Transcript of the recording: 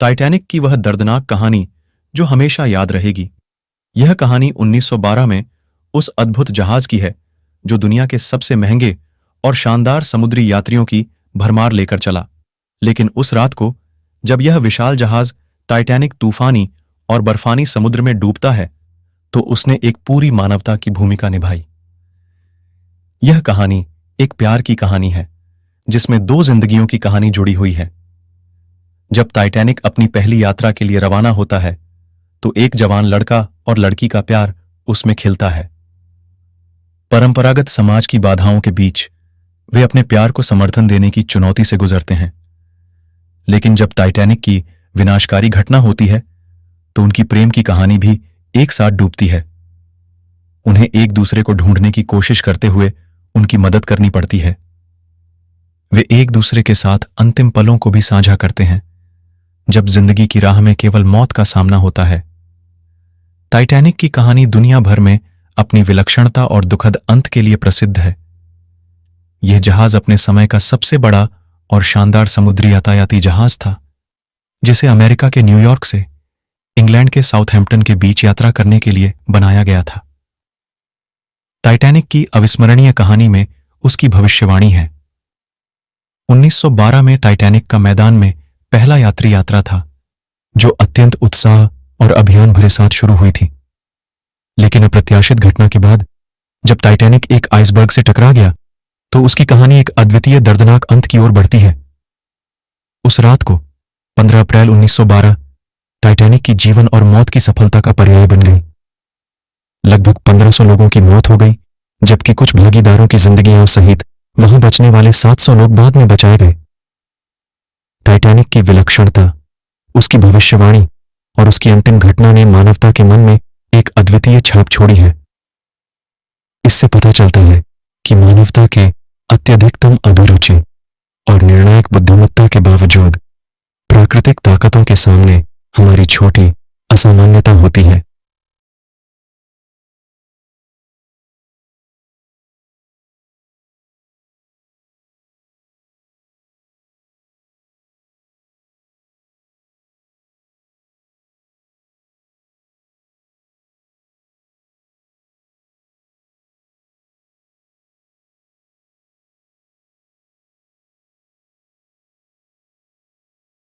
Titanic की वह दर्दनाक कहानी जो हमेशा याद रहेगी। यह कहानी 1912 में उस अद्भुत जहाज की है जो दुनिया के सबसे महंगे और शानदार समुद्री यात्रियों की भरमार लेकर चला। लेकिन उस रात को जब यह विशाल जहाज टाइटैनिक तूफानी और बर्फानी समुद्र में डूबता है तो उसने एक पूरी मानवता की भूमिका निभाई। यह कहानी एक प्यार की कहानी है जिसमें दो जिंदगियों की कहानी जुड़ी हुई है। जब टाइटैनिक अपनी पहली यात्रा के लिए रवाना होता है तो एक जवान लड़का और लड़की का प्यार उसमें खिलता है। परंपरागत समाज की बाधाओं के बीच वे अपने प्यार को समर्थन देने की चुनौती से गुजरते हैं। लेकिन जब टाइटैनिक की विनाशकारी घटना होती है तो उनकी प्रेम की कहानी भी एक साथ डूबती है। उन्हें एक दूसरे को ढूंढने की कोशिश करते हुए उनकी मदद करनी पड़ती है। वे एक दूसरे के साथ अंतिम पलों को भी साझा करते हैं जब जिंदगी की राह में केवल मौत का सामना होता है। टाइटैनिक की कहानी दुनिया भर में अपनी विलक्षणता और दुखद अंत के लिए प्रसिद्ध है। यह जहाज अपने समय का सबसे बड़ा और शानदार समुद्री यातायाती जहाज था जिसे अमेरिका के न्यूयॉर्क से इंग्लैंड के साउथहैम्पटन के बीच यात्रा करने के लिए बनाया गया था। टाइटैनिक की अविस्मरणीय कहानी में उसकी भविष्यवाणी है। 1912 में टाइटैनिक का मैदान में पहला यात्री यात्रा था जो अत्यंत उत्साह और अभियान भरे साथ शुरू हुई थी। लेकिन अप्रत्याशित घटना के बाद जब टाइटैनिक एक आइसबर्ग से टकरा गया तो उसकी कहानी एक अद्वितीय दर्दनाक अंत की ओर बढ़ती है। उस रात को 15 अप्रैल 1912 टाइटैनिक की जीवन और मौत की सफलता का पर्याय बन गई। लगभग 1500 लोगों की मौत हो गई जबकि कुछ भागीदारों की जिंदगियों सहित वहां बचने वाले 700 लोग बाद में बचाए गए। टाइटैनिक की विलक्षणता, उसकी भविष्यवाणी और उसकी अंतिम घटना ने मानवता के मन में एक अद्वितीय छाप छोड़ी है। इससे पता चलता है कि मानवता के अत्यधिकतम अभिरुचि और निर्णायक बुद्धिमत्ता के बावजूद प्राकृतिक ताकतों के सामने हमारी छोटी असामान्यता होती है।